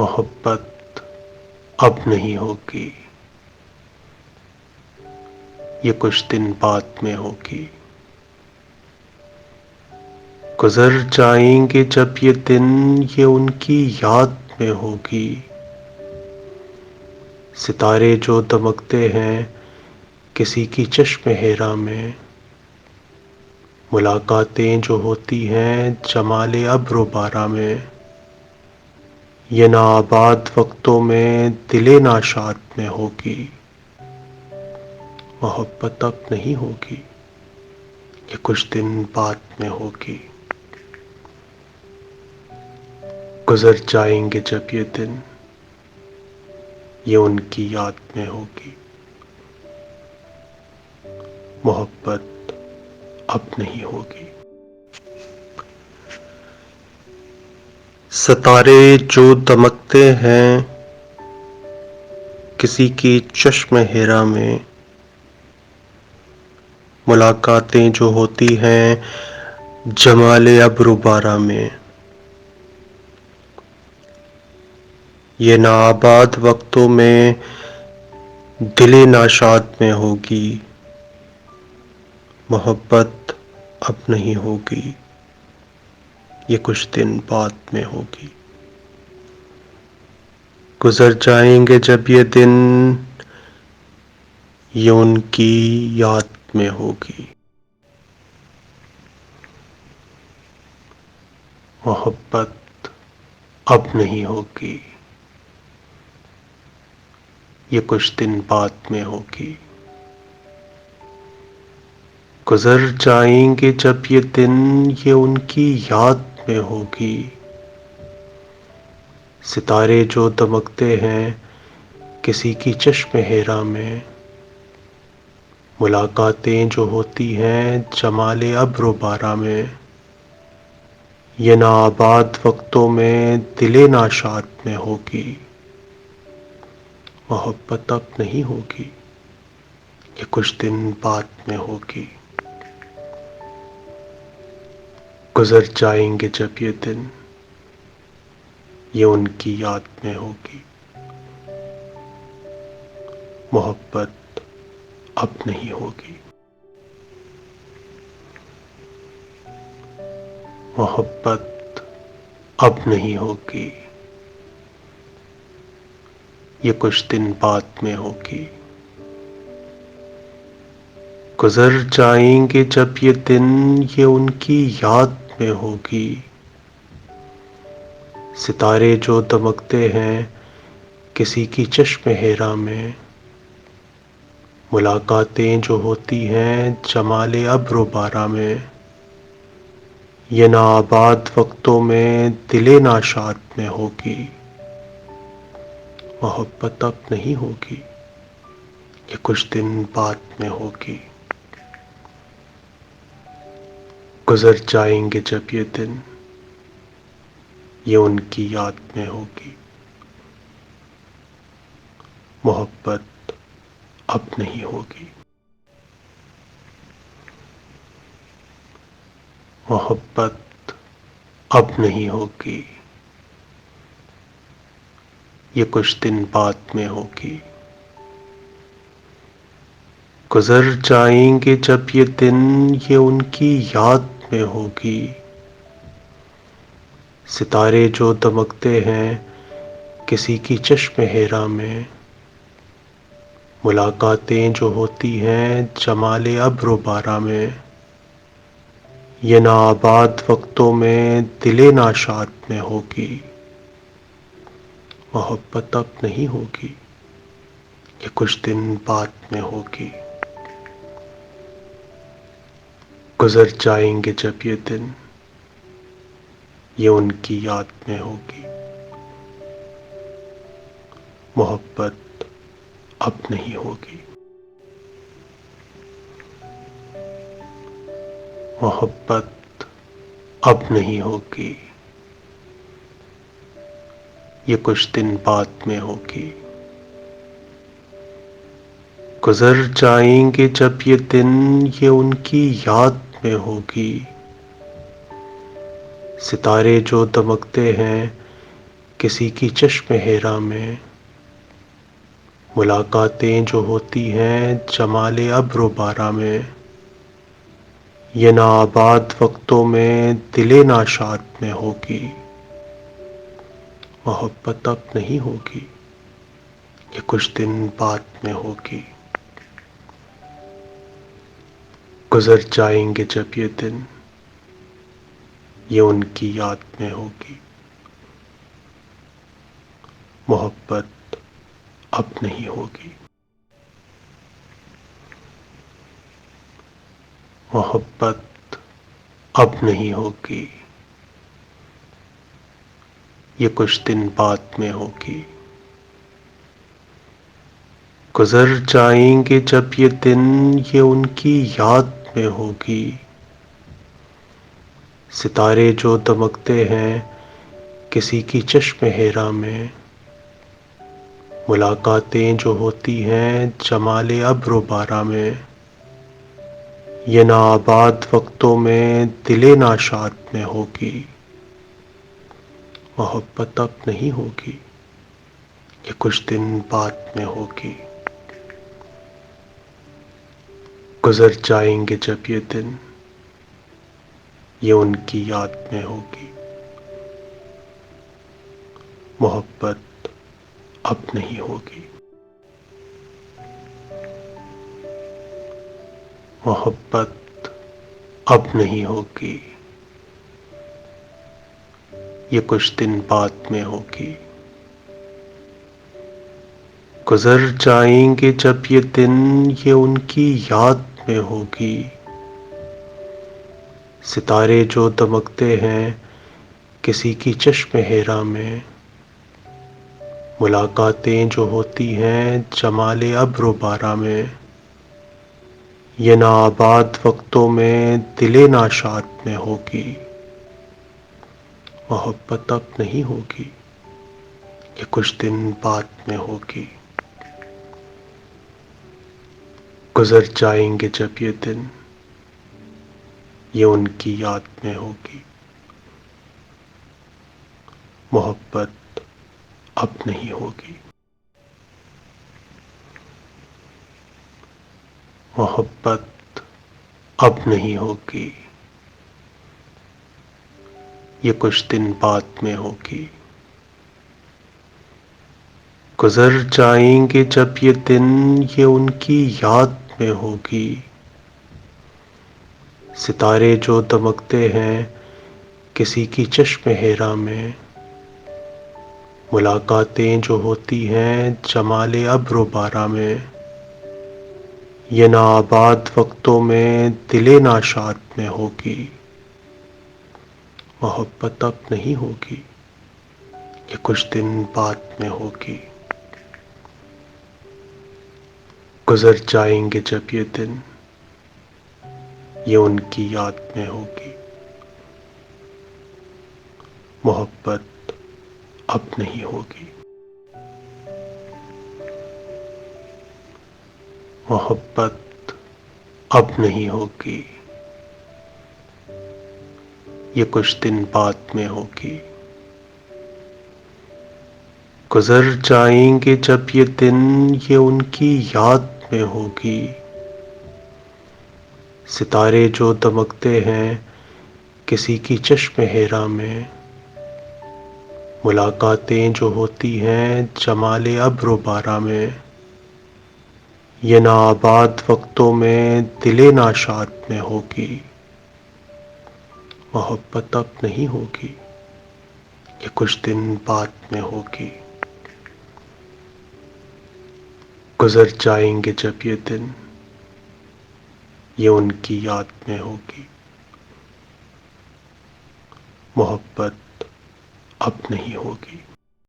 محبت اب نہیں ہوگی، یہ کچھ دن بعد میں ہوگی۔ گزر جائیں گے جب یہ دن، یہ ان کی یاد میں ہوگی۔ ستارے جو دمکتے ہیں کسی کی چشم ہیرا میں، ملاقاتیں جو ہوتی ہیں جمال ابر و بارہ میں، یہ ناآباد وقتوں میں دل ناشاد میں ہوگی۔ محبت اب نہیں ہوگی، یہ کچھ دن بعد میں ہوگی۔ گزر جائیں گے جب یہ دن، یہ ان کی یاد میں ہوگی۔ محبت اب نہیں ہوگی۔ ستارے جو دمکتے ہیں کسی کی چشم ہیرا میں، ملاقاتیں جو ہوتی ہیں جمال ابر و بارہ میں، یہ ناآباد وقتوں میں دل ناشاد میں ہوگی۔ محبت اب نہیں ہوگی، یہ کچھ دن بعد میں ہوگی۔ گزر جائیں گے جب یہ دن، یہ ان کی یاد میں ہوگی۔ محبت اب نہیں ہوگی، یہ کچھ دن بعد میں ہوگی۔ گزر جائیں گے جب یہ دن، یہ ان کی یاد میں ہوگی۔ ستارے جو دمکتے ہیں کسی کی چشم ہیرا میں، ملاقاتیں جو ہوتی ہیں جمال ابر و بارہ میں، یہ ناآباد وقتوں میں دل ناشاد میں ہوگی۔ محبت اب نہیں ہوگی، یہ کچھ دن بعد میں ہوگی۔ گزر جائیں گے جب یہ دن، یہ ان کی یاد میں ہوگی۔ محبت اب نہیں ہوگی۔ محبت اب نہیں ہوگی، یہ کچھ دن بعد میں ہوگی۔ گزر جائیں گے جب یہ دن، یہ ان کی یاد میں ہوگی۔ ستارے جو دمکتے ہیں کسی کی چشم ہیرا میں، ملاقاتیں جو ہوتی ہیں جمال ابر و بارہ میں، یہ ناآباد وقتوں میں دل ناشاد میں ہوگی۔ محبت اب نہیں ہوگی، یہ کچھ دن بعد میں ہوگی۔ گزر جائیں گے جب یہ دن، یہ ان کی یاد میں ہوگی۔ محبت اب نہیں ہوگی۔ محبت اب نہیں ہوگی، یہ کچھ دن بعد میں ہوگی۔ گزر جائیں گے جب یہ دن، یہ ان کی یاد میں ہوگی۔ ستارے جو دمکتے ہیں کسی کی چشم ہیرا میں، ملاقاتیں جو ہوتی ہیں جمال ابر و بارہ میں، یہ ناآباد وقتوں میں دل ناشاد میں ہوگی۔ محبت اب نہیں ہوگی، یہ کچھ دن بعد میں ہوگی۔ گزر جائیں گے جب یہ دن، یہ ان کی یاد میں ہوگی۔ محبت اب نہیں ہوگی۔ محبت اب نہیں ہوگی، یہ کچھ دن بعد میں ہوگی۔ گزر جائیں گے جب یہ دن، یہ ان کی یاد میں ہوگی۔ ستارے جو دمکتے ہیں کسی کی چشم ہیرا میں، ملاقاتیں جو ہوتی ہیں جمال ابر و بارہ میں، یہ ناآباد وقتوں میں دل ناشاد میں ہوگی، محبت اب نہیں ہوگی، یہ کچھ دن بعد میں ہوگی۔ گزر جائیں گے جب یہ دن، یہ ان کی یاد میں ہوگی، محبت اب نہیں ہوگی، محبت اب نہیں ہوگی، یہ کچھ دن بعد میں ہوگی۔ گزر جائیں گے جب یہ دن، یہ ان کی یاد میں ہوگی، ستارے جو دمکتے ہیں کسی کی چشم ہیرا میں، ملاقاتیں جو ہوتی ہیں جمال ابر و بارہ میں، یہ ناآباد وقتوں میں دل ناشاد میں ہوگی، محبت اب نہیں ہوگی، یہ کچھ دن بعد میں ہوگی۔ گزر جائیں گے جب یہ دن، یہ ان کی یاد میں ہوگی، محبت اب نہیں ہوگی، محبت اب نہیں ہوگی، یہ کچھ دن بعد میں ہوگی۔ گزر جائیں گے جب یہ دن، یہ ان کی یاد میں ہوگی، ستارے جو دمکتے ہیں کسی کی چشم ہیرا میں، ملاقاتیں جو ہوتی ہیں جمال ابر و بارہ میں، یہ ناآباد وقتوں میں دل ناشاد میں ہوگی، محبت اب نہیں ہوگی، یہ کچھ دن بعد میں ہوگی۔ گزر جائیں گے جب یہ دن، یہ ان کی یاد میں ہوگی، محبت اب نہیں ہوگی، محبت اب نہیں ہوگی، یہ کچھ دن بعد میں ہوگی۔ گزر جائیں گے جب یہ دن، یہ ان کی یاد میں ہوگی، ستارے جو دمکتے ہیں کسی کی چشم ہیرا میں، ملاقاتیں جو ہوتی ہیں جمال ابر و بارہ میں، یہ ناآباد وقتوں میں دل ناشاد میں ہوگی، محبت اب نہیں ہوگی، یہ کچھ دن بعد میں ہوگی۔ گزر جائیں گے جب یہ دن، یہ ان کی یاد میں ہوگی، محبت اب نہیں ہوگی، محبت اب نہیں ہوگی، یہ کچھ دن بعد میں ہوگی۔ گزر جائیں گے جب یہ دن، یہ ان کی یاد میں ہوگی، ستارے جو دمکتے ہیں کسی کی چشم ہیرا میں، ملاقاتیں جو ہوتی ہیں جمال ابر و بارہ میں، یہ ناآباد وقتوں میں دل ناشاد میں ہوگی، محبت اب نہیں ہوگی، یہ کچھ دن بعد میں ہوگی۔ گزر جائیں گے جب یہ دن، یہ ان کی یاد میں ہوگی، محبت اب نہیں ہوگی۔